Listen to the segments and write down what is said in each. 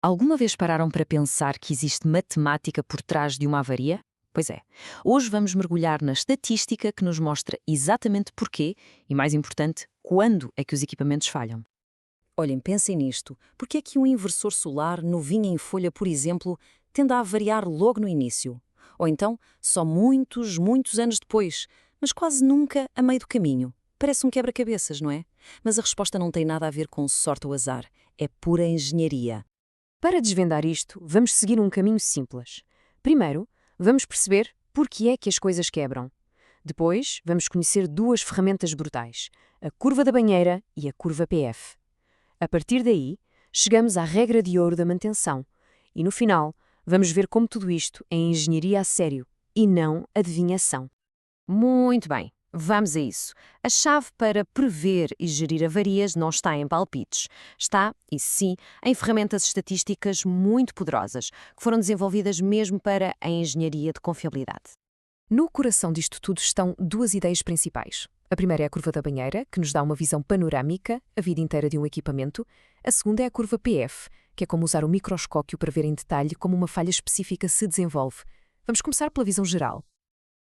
Alguma vez pararam para pensar que existe matemática por trás de uma avaria? Pois é. Hoje vamos mergulhar na estatística que nos mostra exatamente porquê e, mais importante, quando é que os equipamentos falham. Olhem, pensem nisto. Por que é que um inversor solar novinho em folha, por exemplo, tende a variar logo no início? Ou então, só muitos anos depois, mas quase nunca a meio do caminho? Parece um quebra-cabeças, não é? Mas a resposta não tem nada a ver com sorte ou azar. É pura engenharia. Para desvendar isto, vamos seguir um caminho simples. Primeiro, vamos perceber por que é que as coisas quebram. Depois, vamos conhecer duas ferramentas brutais, a curva da banheira e a curva PF. A partir daí, chegamos à regra de ouro da manutenção. E no final, vamos ver como tudo isto é engenharia a sério e não adivinhação. Muito bem, vamos a isso. A chave para prever e gerir avarias não está em palpites. Está, isso sim, em ferramentas estatísticas muito poderosas, que foram desenvolvidas mesmo para a engenharia de confiabilidade. No coração disto tudo estão duas ideias principais. A primeira é a curva da banheira, que nos dá uma visão panorâmica, a vida inteira de um equipamento. A segunda é a curva PF, que é como usar o microscópio para ver em detalhe como uma falha específica se desenvolve. Vamos começar pela visão geral.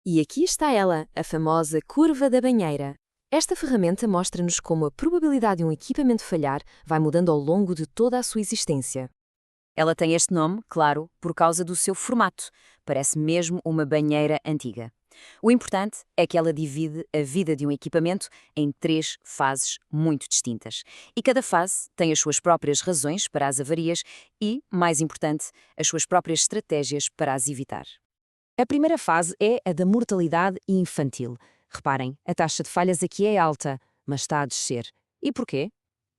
E aqui está ela, a famosa curva da banheira. Esta ferramenta mostra-nos como a probabilidade de um equipamento falhar vai mudando ao longo de toda a sua existência. Ela tem este nome, claro, por causa do seu formato. Parece mesmo uma banheira antiga. O importante é que ela divide a vida de um equipamento em três fases muito distintas. E cada fase tem as suas próprias razões para as avarias e, mais importante, as suas próprias estratégias para as evitar. A primeira fase é a da mortalidade infantil. Reparem, a taxa de falhas aqui é alta, mas está a descer. E porquê?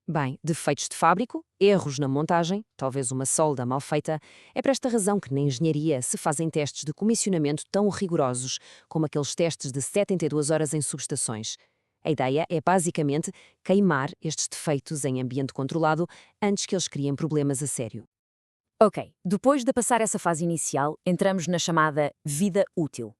Bem, defeitos de fábrico, erros na montagem, talvez uma solda mal feita. É por esta razão que na engenharia se fazem testes de comissionamento tão rigorosos como aqueles testes de 72 horas em subestações. A ideia é basicamente queimar estes defeitos em ambiente controlado antes que eles criem problemas a sério. Ok, depois de passar essa fase inicial, entramos na chamada vida útil.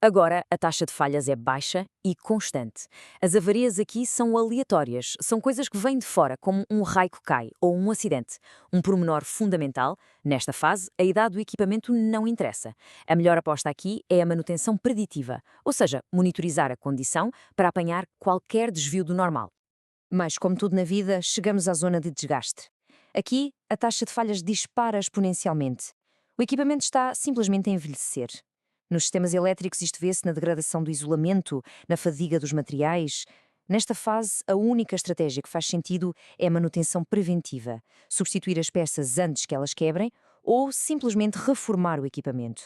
Agora, a taxa de falhas é baixa e constante. As avarias aqui são aleatórias, são coisas que vêm de fora, como um raio que cai ou um acidente. Um pormenor fundamental, nesta fase, a idade do equipamento não interessa. A melhor aposta aqui é a manutenção preditiva, ou seja, monitorizar a condição para apanhar qualquer desvio do normal. Mas, como tudo na vida, chegamos à zona de desgaste. Aqui, a taxa de falhas dispara exponencialmente. O equipamento está simplesmente a envelhecer. Nos sistemas elétricos isto vê-se na degradação do isolamento, na fadiga dos materiais. Nesta fase, a única estratégia que faz sentido é a manutenção preventiva, substituir as peças antes que elas quebrem ou simplesmente reformar o equipamento.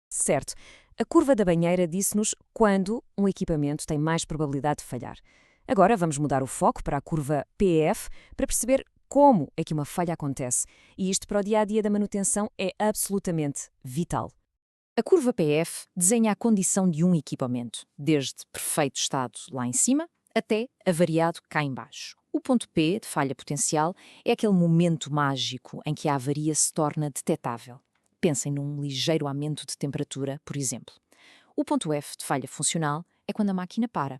Certo, a curva da banheira disse-nos quando um equipamento tem mais probabilidade de falhar. Agora vamos mudar o foco para a curva PF para perceber como é que uma falha acontece, e isto para o dia-a-dia da manutenção é absolutamente vital. A curva PF desenha a condição de um equipamento, desde perfeito estado lá em cima até avariado cá em baixo. O ponto P, de falha potencial, é aquele momento mágico em que a avaria se torna detetável. Pensem num ligeiro aumento de temperatura, por exemplo. O ponto F, de falha funcional, é quando a máquina para.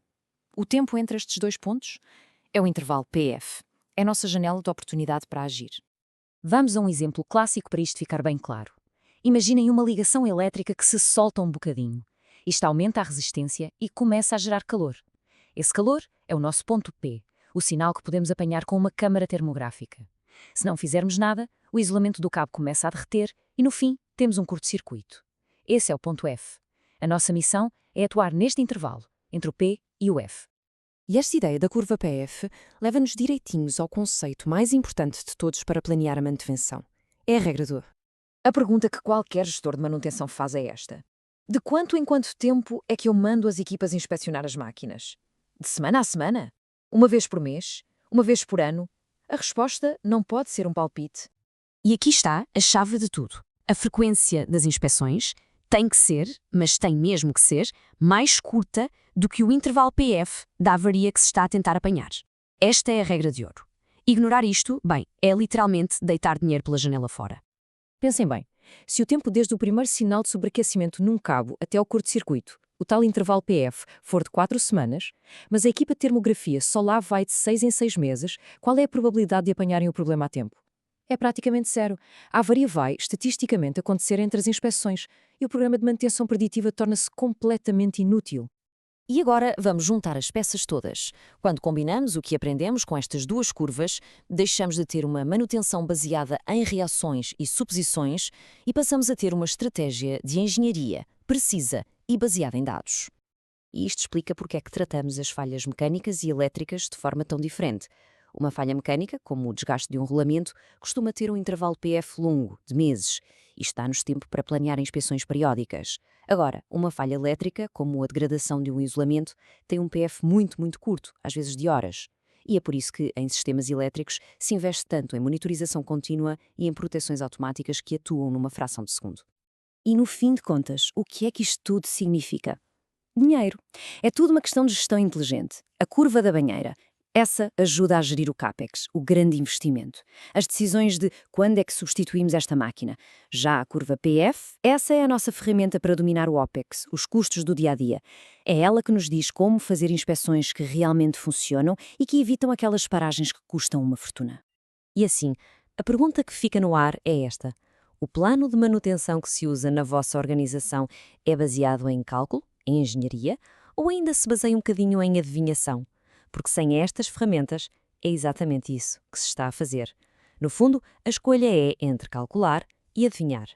O tempo entre estes dois pontos é o intervalo PF. É a nossa janela de oportunidade para agir. Vamos a um exemplo clássico para isto ficar bem claro. Imaginem uma ligação elétrica que se solta um bocadinho. Isto aumenta a resistência e começa a gerar calor. Esse calor é o nosso ponto P, o sinal que podemos apanhar com uma câmara termográfica. Se não fizermos nada, o isolamento do cabo começa a derreter e, no fim, temos um curto-circuito. Esse é o ponto F. A nossa missão é atuar neste intervalo, entre o P e o F. E esta ideia da curva PF leva-nos direitinhos ao conceito mais importante de todos para planear a manutenção. É a regra do... A pergunta que qualquer gestor de manutenção faz é esta: de quanto em quanto tempo é que eu mando as equipas inspecionar as máquinas? De semana a semana? Uma vez por mês? Uma vez por ano? A resposta não pode ser um palpite. E aqui está a chave de tudo. A frequência das inspeções tem que ser, mas tem mesmo que ser, mais curta do que o intervalo PF da avaria que se está a tentar apanhar. Esta é a regra de ouro. Ignorar isto, bem, é literalmente deitar dinheiro pela janela fora. Pensem bem, se o tempo desde o primeiro sinal de sobreaquecimento num cabo até ao curto-circuito, o tal intervalo PF, for de 4 semanas, mas a equipa de termografia só lá vai de 6 em 6 meses, qual é a probabilidade de apanharem o problema a tempo? É praticamente zero. A avaria vai, estatisticamente, acontecer entre as inspeções e o programa de manutenção preditiva torna-se completamente inútil. E agora vamos juntar as peças todas. Quando combinamos o que aprendemos com estas duas curvas, deixamos de ter uma manutenção baseada em reações e suposições e passamos a ter uma estratégia de engenharia precisa e baseada em dados. E isto explica porque é que tratamos as falhas mecânicas e elétricas de forma tão diferente. Uma falha mecânica, como o desgaste de um rolamento, costuma ter um intervalo PF longo, de meses, e está-nos tempo para planear inspeções periódicas. Agora, uma falha elétrica, como a degradação de um isolamento, tem um PF muito curto, às vezes de horas. E é por isso que, em sistemas elétricos, se investe tanto em monitorização contínua e em proteções automáticas que atuam numa fração de segundo. E no fim de contas, o que é que isto tudo significa? Dinheiro. É tudo uma questão de gestão inteligente. A curva da banheira. Essa ajuda a gerir o CAPEX, o grande investimento. As decisões de quando é que substituímos esta máquina. Já a curva PF, essa é a nossa ferramenta para dominar o OPEX, os custos do dia-a-dia. É ela que nos diz como fazer inspeções que realmente funcionam e que evitam aquelas paragens que custam uma fortuna. E assim, a pergunta que fica no ar é esta. O plano de manutenção que se usa na vossa organização é baseado em cálculo, em engenharia, ou ainda se baseia um bocadinho em adivinhação? Porque sem estas ferramentas, é exatamente isso que se está a fazer. No fundo, a escolha é entre calcular e adivinhar.